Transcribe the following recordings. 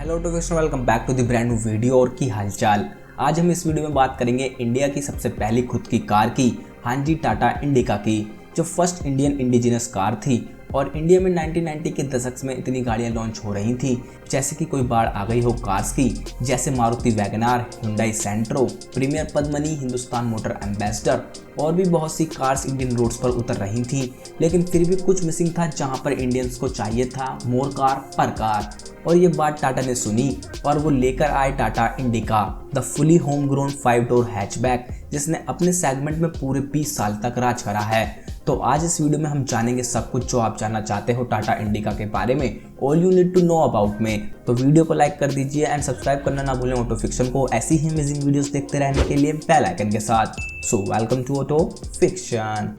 Hello to दोस्तों, welcome back to the brand new video. और की हालचाल। आज हम इस वीडियो में बात करेंगे इंडिया की सबसे पहली खुद की कार की, हाँ जी, टाटा इंडिका की, जो फर्स्ट इंडियन इंडिजिनस कार थी। और इंडिया में 1990 के दशक में इतनी गाड़ियां लॉन्च हो रही थी जैसे कि कोई बाढ़ आ गई हो कार्स की, जैसे Maruti WagonR, Hyundai Santro, Premier Padmini, Hindustan motor Ambassador और भी बहुत सी कार्स इंडियन रोड्स पर उतर रही थी। लेकिन फिर भी कुछ मिसिंग था, जहां पर इंडियंस को चाहिए था मोर कार पर कार। और ये बात टाटा ने सुनी और वो लेकर आए Tata indica, the fully home grown 5 door hatchback, जिसने अपने सेगमेंट में पूरे 20 साल तक राज करा है। तो आज इस वीडियो में हम जानेंगे सब कुछ जो आप जानना चाहते हो टाटा इंडिका के बारे में, all you need to know about में। तो वीडियो को लाइक कर दीजिए एंड सब्सक्राइब करना ना भूलें ऑटो फिक्शन को, ऐसी ही अमेजिंग वीडियोस देखते रहने के लिए बेल आइकन के साथ। So welcome to auto fiction.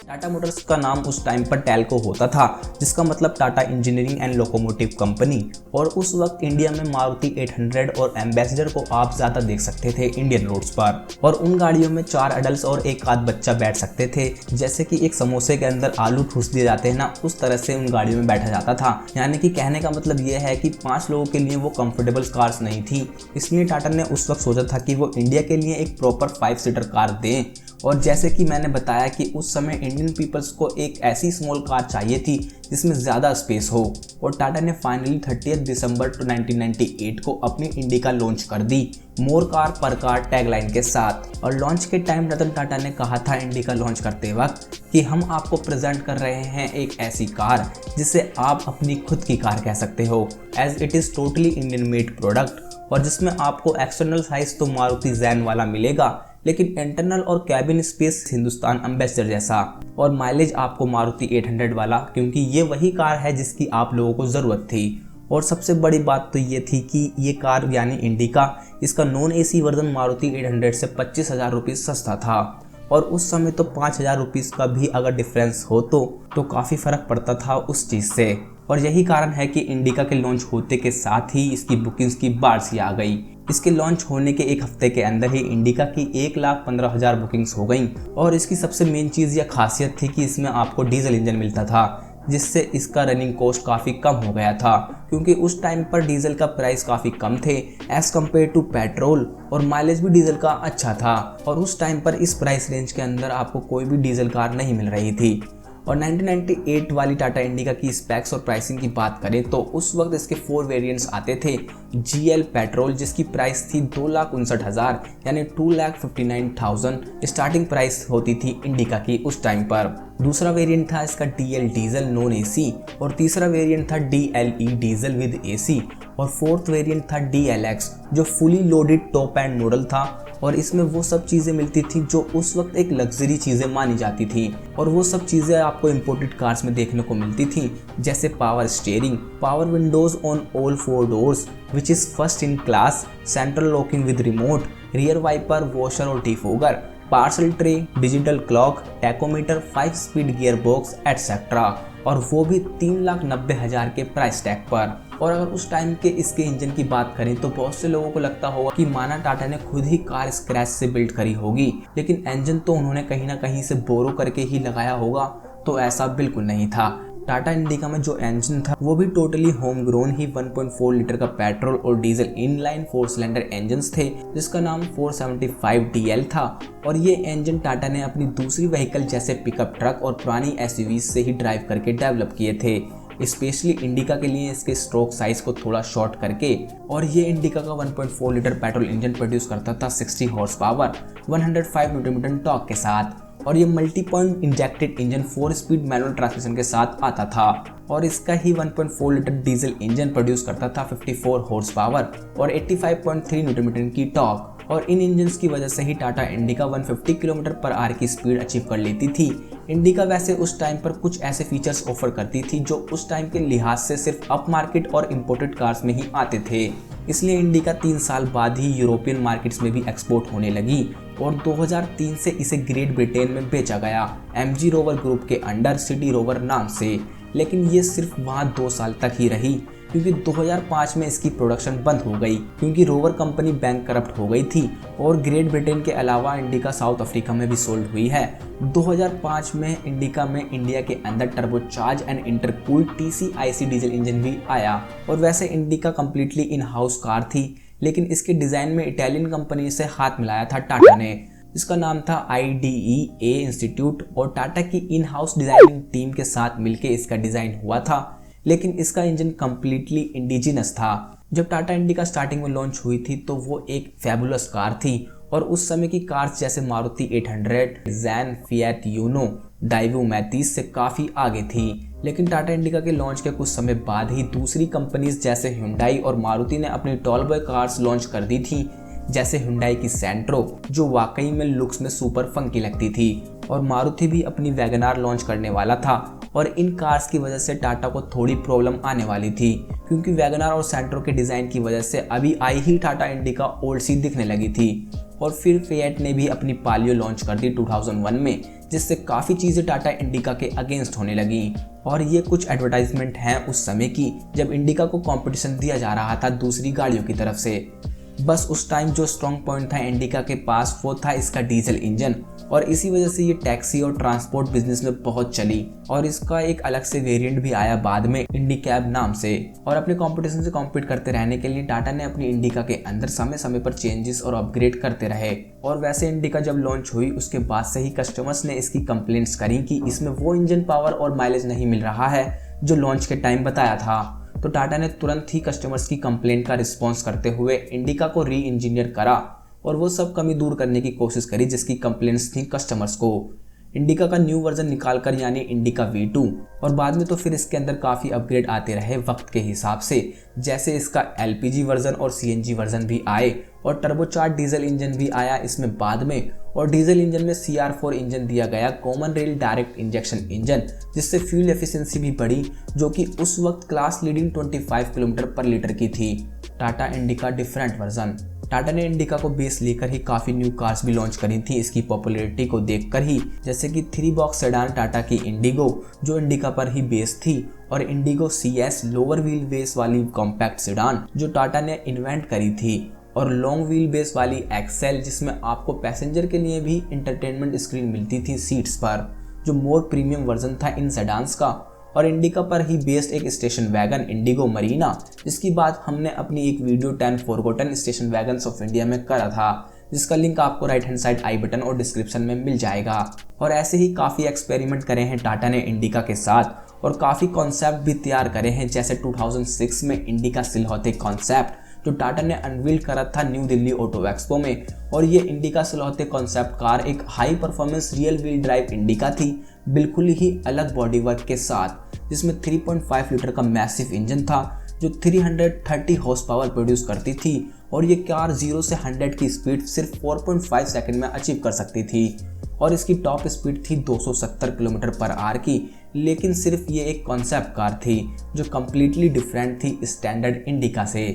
Tata motors का नाम उस टाइम पर टैल्को होता था, जिसका मतलब Tata engineering and locomotive company. और उस वक्त इंडिया में मारुति 800 और एम्बेसडर को आप ज्यादा देख सकते थे इंडियन रोड्स पर। और उन गाड़ियों में 4 अडल्ट और एक आध बच्चा बैठ सकते थे, जैसे कि एक समोसे के अंदर आलू ठूस दिए जाते हैं ना, उस तरह से उन गाड़ियों में बैठा जाता था। यानी कि कहने का मतलब यह है कि 5 लोगों के लिए वो कंफर्टेबल कार्स नहीं थी। इसलिए टाटा ने उस वक्त सोचा था कि वो इंडिया के लिए एक प्रॉपर 5 सीटर कार दें। और जैसे कि मैंने बताया कि उस समय इंडियन पीपल्स को एक ऐसी स्मॉल कार चाहिए थी जिसमें ज़्यादा स्पेस हो। और टाटा ने फाइनली 30 दिसंबर 1998 को अपनी इंडिका लॉन्च कर दी, मोर कार पर कार टैगलाइन के साथ। और लॉन्च के टाइम रतन टाटा ने कहा था इंडिका लॉन्च करते वक्त कि हम आपको प्रेजेंट कर रहे हैं एक ऐसी कार जिसे आप अपनी खुद की कार कह सकते हो, as it is totally Indian made product. और जिसमें आपको एक्सटर्नल साइज तो मारुति जैन वाला मिलेगा, लेकिन इंटरनल और कैबिन स्पेस हिंदुस्तान एम्बेसडर जैसा। और माइलेज आपको मारुति 800 वाला, क्योंकि ये वही कार है जिसकी आप लोगों को ज़रूरत थी। और सबसे बड़ी बात तो ये थी कि ये कार यानी इंडिका, इसका नॉन एसी वर्जन मारुति 800 से 25,000 रुपये सस्ता था। और उस समय तो 5,000 रुपीज़ का भी अगर डिफरेंस हो तो काफ़ी फ़र्क पड़ता था उस चीज़ से। और यही कारण है कि इंडिका के लॉन्च होते के साथ ही इसकी बुकिंग्स की बाढ़ सी आ गई। इसके लॉन्च होने के एक हफ्ते के अंदर ही इंडिका की 1,15,000 बुकिंग्स हो गई। और इसकी सबसे मेन चीज़ या खासियत थी कि इसमें आपको डीजल इंजन मिलता था, जिससे इसका रनिंग कॉस्ट काफ़ी कम हो गया था, क्योंकि उस टाइम पर डीजल का प्राइस काफ़ी कम थे एज़ कम्पेयर टू पेट्रोल। और माइलेज भी डीजल का अच्छा था। और उस टाइम पर इस प्राइस रेंज के अंदर आपको कोई भी डीजल कार नहीं मिल रही थी। और 1998 वाली टाटा इंडिका की स्पेक्स और प्राइसिंग की बात करें तो उस वक्त इसके 4 वेरिएंट्स आते थे। GL पेट्रोल, जिसकी प्राइस थी 2,59,000 यानी 2,59,000 स्टार्टिंग प्राइस होती थी इंडिका की उस टाइम पर। दूसरा वेरिएंट था इसका DL डीजल नॉन एसी। और तीसरा वेरिएंट था DLE डीजल विद एसी। और फोर्थ वेरिएंट था DLX, जो fully loaded top and model था। और इसमें वो सब चीज़ें मिलती थी जो उस वक्त एक लग्जरी चीज़ें मानी जाती थी। और वो सब चीज़ें आपको इंपोर्टेड कार्स में देखने को मिलती थी, जैसे power steering, power windows on all 4 doors which is first in class, central locking with remote, rear wiper, washer और defogger, parcel tray, digital clock, tachometer, 5 speed gear box etcetera. और वो भी 3,90,000 के प्राइस टैग पर। और अगर उस time के इसके इंजन की बात करें तो बहुत से लोगों को लगता होगा कि माना टाटा ने खुद ही कार स्क्रैच से बिल्ड करी होगी, लेकिन इंजन तो उन्होंने कहीं ना कहीं से बोरो करके ही लगाया होगा। तो ऐसा बिल्कुल नहीं था। टाटा इंडिका में जो इंजन था वो भी टोटली होम ग्रोन ही 1.4 लीटर का पेट्रोल और डीजल इनलाइन 4 सिलेंडर इंजन्स थे, जिसका नाम 475DL था। और ये इंजन टाटा ने अपनी दूसरी व्हीकल जैसे पिकअप ट्रक और पुरानी SUV से ही ड्राइव करके डेवलप किए थे, स्पेशली इंडिका के लिए इसके स्ट्रोक साइज को थोड़ा शॉर्ट करके। और ये इंडिका का 1.4 लीटर पेट्रोल इंजन प्रोड्यूस करता था 60 हॉर्स पावर, 105 न्यूटन टॉर्क के साथ। और ये multi point injected engine 4 speed manual transmission के साथ आता था। और इसका ही 1.4 लीटर डीजल इंजन प्रोड्यूस करता था 54 हॉर्स पावर और 85.3 न्यूटन की टॉर्क। और इन इंजन्स की वजह से ही Tata Indica 150 kilometre per hour की स्पीड अचीव कर लेती थी। इंडिका वैसे उस टाइम पर कुछ ऐसे फीचर्स ऑफर करती थी जो उस टाइम के लिहाज से सिर्फ अप मार्केट और इम्पोर्टेड कार्स में ही आते थे। इसलिए इंडिका 3 साल बाद ही यूरोपियन मार्केट्स में भी एक्सपोर्ट होने लगी। और 2003 से इसे ग्रेट ब्रिटेन में बेचा गया MG रोवर ग्रुप के अंडर सिटी रोवर नाम से। लेकिन ये सिर्फ वहाँ 2 साल तक ही रही। क्योंकि 2005 में इसकी प्रोडक्शन बंद हो गई क्योंकि रोवर कंपनी बैंक करप्ट हो गई थी और ग्रेट ब्रिटेन के अलावा इंडिका साउथ अफ्रीका में भी सोल्ड हुई है। 2005 में इंडिका में इंडिया के अंदर turbocharge and intercooled TCIC diesel engine भी आया। और वैसे indica completely in house car थी, लेकिन इसके डिज़ाइन में इटालियन कंपनी से हाथ मिलाया था टाटा ने। इसका नाम था IDEA इंस्टीट्यूट और टाटा की इन हाउस डिजाइनिंग टीम के साथ मिलकर इसका डिज़ाइन हुआ था, लेकिन इसका इंजन कम्प्लीटली इंडिजिनस था। जब टाटा इंडिका स्टार्टिंग में लॉन्च हुई थी तो वो एक फैबुलस कार थी और उस समय की कार्स जैसे Maruti 800, Zen, Fiat Uno, Daewoo Matiz से काफ़ी आगे थी। लेकिन टाटा इंडिका के लॉन्च के कुछ समय बाद ही दूसरी कंपनीज जैसे ह्युंडई और मारुति ने अपनी टॉल बॉय कार्स लॉन्च कर दी थी, जैसे ह्युंडई की सेंट्रो जो वाकई में लुक्स में सुपर फंकी लगती थी, और मारुति भी अपनी वैगनार लॉन्च करने वाला था। और इन कार्स की वजह से टाटा को थोड़ी प्रॉब्लम आने वाली थी क्योंकि वैगनार और सेंट्रो के डिज़ाइन की वजह से अभी आई ही टाटा इंडिका ओल्ड सी दिखने लगी थी। और फिर फिएट ने भी अपनी पालियो लॉन्च कर दी 2001 में, जिससे काफ़ी चीज़ें टाटा इंडिका के अगेंस्ट होने लगी। और ये कुछ एडवर्टाइजमेंट हैं उस समय की जब इंडिका को कंपटीशन दिया जा रहा था दूसरी गाड़ियों की तरफ से। बस उस टाइम जो स्ट्रॉन्ग पॉइंट था इंडिका के पास वो था इसका डीजल इंजन, और इसी वजह से ये टैक्सी और ट्रांसपोर्ट बिजनेस में बहुत चली। और इसका एक अलग से वेरिएंट भी आया बाद में इंडिकैब नाम से। और अपने कंपटीशन से कॉम्पीट करते रहने के लिए टाटा ने अपनी इंडिका के अंदर समय समय पर चेंजेस और अपग्रेड करते रहे। और वैसे इंडिका जब लॉन्च हुई उसके बाद से ही कस्टमर्स ने इसकी कंप्लेंट्स करी कि इसमें वो इंजन पावर और माइलेज नहीं मिल रहा है जो लॉन्च के टाइम बताया था। तो टाटा ने तुरंत ही कस्टमर्स की कंप्लेंट का रिस्पॉन्स करते हुए इंडिका को री इंजीनियर करा और वो सब कमी दूर करने की कोशिश करी जिसकी कंप्लेंट्स थी कस्टमर्स को। इंडिका का न्यू वर्जन निकाल कर यानी इंडिका V2, और बाद में तो फिर इसके अंदर काफ़ी अपग्रेड आते रहे वक्त के हिसाब से, जैसे इसका LPG वर्जन और CNG वर्जन भी आए और टर्बोचार्ज डीजल इंजन भी आया इसमें बाद में। और डीजल इंजन में CR4 इंजन दिया गया, common rail direct injection engine, जिससे फ्यूल एफिशिएंसी भी बढ़ी जो कि उस वक्त क्लास लीडिंग 25 km/लीटर की थी। Tata indica different version. Tata ने इंडिका को बेस लेकर ही काफ़ी न्यू कार्स भी लॉन्च करी थी इसकी पॉपुलैरिटी को देखकर ही, जैसे कि 3 बॉक्स सेडान टाटा की इंडिगो जो इंडिका पर ही बेस थी, और Indigo CS lower wheel base वाली कॉम्पैक्ट सेडान जो टाटा ने इन्वेंट करी थी, और लॉन्ग व्हील बेस वाली एक्सेल जिसमें आपको पैसेंजर के लिए भी इंटरटेनमेंट स्क्रीन मिलती थी सीट्स पर, जो मोर प्रीमियम वर्जन था इन सेडान्स का। और इंडिका पर ही बेस्ड एक स्टेशन वैगन इंडिगो मरीना, जिसकी बात हमने अपनी एक video 10 forgotten station wagons of India में करा था, जिसका लिंक आपको right hand side I button और डिस्क्रिप्शन में मिल जाएगा। और ऐसे ही काफ़ी एक्सपेरिमेंट करे हैं टाटा ने इंडिका के साथ और काफ़ी कॉन्सेप्ट भी तैयार करे हैं, जैसे 2006 में इंडिका सिलहौते कॉन्सेप्ट जो टाटा ने अनवील करा था न्यू दिल्ली ऑटो एक्सपो में। और ये इंडिका सिलहौते कॉन्सेप्ट कार एक high performance real wheel drive indica थी, बिल्कुल ही अलग बॉडी वर्क के साथ, जिसमें 3.5 लीटर का मैसिव इंजन था जो 330 हॉर्स पावर प्रोड्यूस करती थी। और ये कार 0 से 100 की स्पीड सिर्फ 4.5 सेकंड में अचीव कर सकती थी। और इसकी टॉप स्पीड थी 270 km/h की। लेकिन सिर्फ ये एक कॉन्सेप्ट कार थी जो कम्प्लीटली डिफरेंट थी स्टैंडर्ड इंडिका से।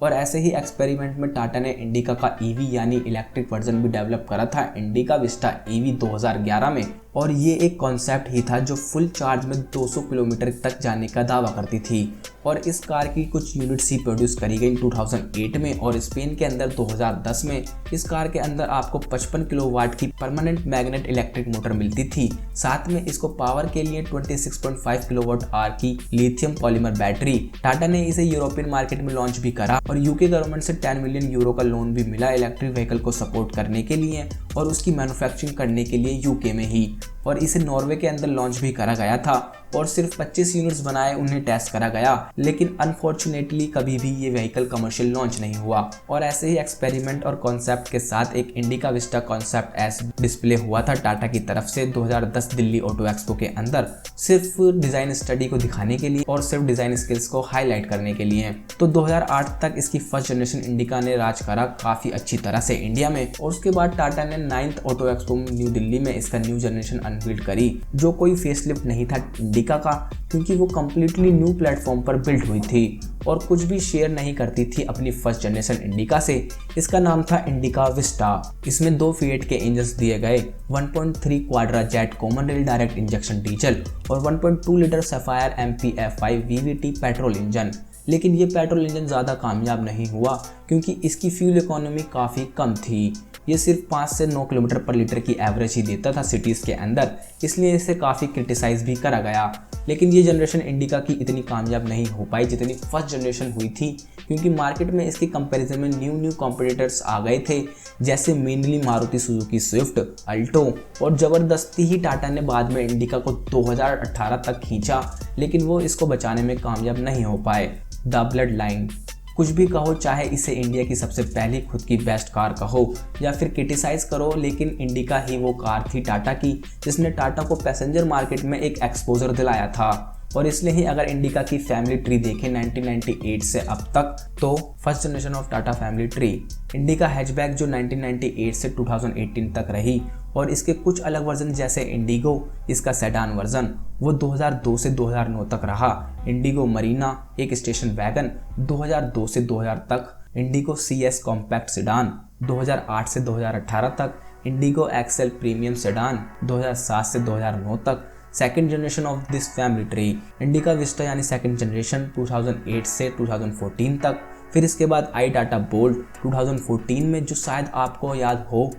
और ऐसे ही एक्सपेरिमेंट में टाटा ने इंडिका का EV यानी इलेक्ट्रिक वर्जन भी डेवलप करा था इंडिका विस्टा EV 2011 में। और ये एक कॉन्सेप्ट ही था जो फुल चार्ज में 200 किलोमीटर तक जाने का दावा करती थी। और इस कार की कुछ यूनिट्स ही प्रोड्यूस करी गई 2008 में और स्पेन के अंदर 2010 में। इस कार के अंदर आपको 55 किलोवाट की परमानेंट मैग्नेट इलेक्ट्रिक मोटर मिलती थी। साथ में इसको पावर के लिए 26.5 किलोवाट आवर की लिथियम पॉलीमर बैटरी। टाटा ने इसे यूरोपियन मार्केट में लॉन्च भी करा और यूके गवर्नमेंट से 10 मिलियन यूरो का लोन भी मिला इलेक्ट्रिक व्हीकल को सपोर्ट करने के लिए और उसकी मैन्युफैक्चरिंग करने के लिए यूके में ही। और इसे नॉर्वे के अंदर लॉन्च भी करा गया था और सिर्फ 25 यूनिट्स बनाए उन्हें टेस्ट करा गया, लेकिन अनफॉर्चुनेटली कभी भी ये व्हीकल कमर्शियल लॉन्च नहीं हुआ। और ऐसे ही एक्सपेरिमेंट और कॉन्सेप्ट के साथ एक indica Vista concept S display हुआ था टाटा की तरफ से 2010 दिल्ली ऑटो एक्सपो के अंदर, सिर्फ डिजाइन स्टडी को दिखाने के लिए और सिर्फ डिजाइन स्किल्स को हाईलाइट करने के लिए। तो 2008 तक इसकी फर्स्ट जनरेशन इंडिका ने राज करा काफी अच्छी तरह से इंडिया में। और उसके बाद टाटा ने 9th auto expo new Delhi में इसका न्यू जनरेशन अनवील्ड करी, जो कोई फेसलिफ्ट नहीं था इंडिका का, क्योंकि वो कम्प्लीटली न्यू प्लेटफॉर्म पर बिल्ड हुई थी और कुछ भी शेयर नहीं करती थी अपनी फर्स्ट जनरेशन इंडिका से। इसका नाम था इंडिका विस्टा। इसमें 2 फिएट के इंजन दिए गए, 1.3 Quadra jet common rail direct injection diesel और 1.2 litre sapphire MP F5 VVT petrol engine. लेकिन ये पेट्रोल इंजन ज़्यादा कामयाब नहीं हुआ क्योंकि इसकी फ्यूल इकोनॉमी काफ़ी कम थी। ये सिर्फ 5 से 9 किलोमीटर पर लीटर की एवरेज ही देता था सिटीज़ के अंदर, इसलिए इसे काफ़ी क्रिटिसाइज़ भी करा गया। लेकिन ये जनरेशन इंडिका की इतनी कामयाब नहीं हो पाई जितनी फर्स्ट जनरेशन हुई थी, क्योंकि मार्केट में इसके कंपैरिजन में न्यू कॉम्पिटिटर्स आ गए थे, जैसे mainly Maruti Suzuki Swift, Alto, और ज़बरदस्ती ही टाटा ने बाद में इंडिका को 2018 तक खींचा, लेकिन वो इसको बचाने में कामयाब नहीं हो पाए। द ब्लड लाइन, कुछ भी कहो, चाहे इसे इंडिया की सबसे पहली खुद की बेस्ट कार कहो या फिर क्रिटिसाइज करो, लेकिन इंडिका ही वो कार थी टाटा की जिसने टाटा को पैसेंजर मार्केट में एक एक्सपोजर दिलाया था। और इसलिए ही अगर इंडिका की फैमिली ट्री देखें 1998 से अब तक, तो first generation of Tata family tree indica hatchback जो 1998 से 2018 तक रही, और इसके कुछ अलग वर्जन जैसे इंडिगो, इसका सेडान वर्जन, वो 2002 से 2009 तक रहा। इंडिगो मरीना एक स्टेशन वैगन 2002 से 2000 तक, इंडिगो CS कॉम्पैक्ट सेडान 2008 से 2018 तक, इंडिगो एक्सेल प्रीमियम सेडान 2007 से 2009 तक। Second generation of this family tree indica Vista यानी सेकेंड जनरेशन 2008 से 2014 तक। फिर इसके बाद आई टाटा बोल्ट 2014 में, जो शायद आपको याद हो,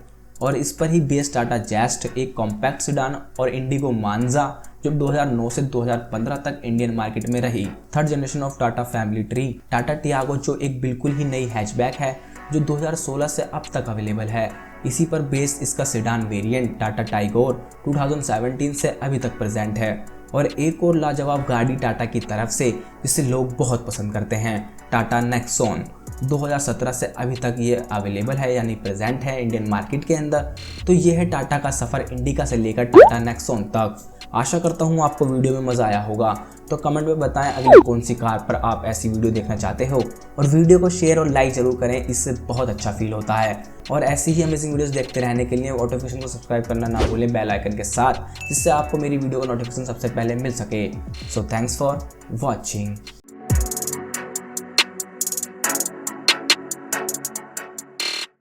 और इस पर ही बेस टाटा जैस्ट एक कॉम्पैक्ट सेडान, और इंडिगो मांजा जो 2009 से 2015 तक इंडियन मार्केट में रही। Third generation of Tata family tree Tata Tiago जो एक बिल्कुल ही नई हैचबैक है जो 2016 से अब तक अवेलेबल है। इसी पर बेस्ड इसका सेडान वेरिएंट टाटा टाइगोर 2017 से अभी तक प्रेजेंट है। और एक और लाजवाब गाड़ी टाटा की तरफ से जिसे लोग बहुत पसंद करते हैं, टाटा नेक्सॉन 2017 से अभी तक ये अवेलेबल है यानी प्रेजेंट है इंडियन मार्केट के अंदर। तो ये है टाटा का सफ़र इंडिका से लेकर टाटा नेक्सॉन तक। आशा करता हूँ आपको वीडियो में मज़ा आया होगा, तो कमेंट में बताएं अगली कौन सी कार पर आप ऐसी वीडियो देखना चाहते हो, और वीडियो को शेयर और लाइक ज़रूर करें, इससे बहुत अच्छा फील होता है। और ऐसी ही अमेजिंग वीडियोस देखते रहने के लिए नोटिफिकेशन को सब्सक्राइब करना ना भूलें बेल आइकन के साथ, जिससे आपको मेरी वीडियो का नोटिफिकेशन सबसे पहले मिल सके। So thanks for watching.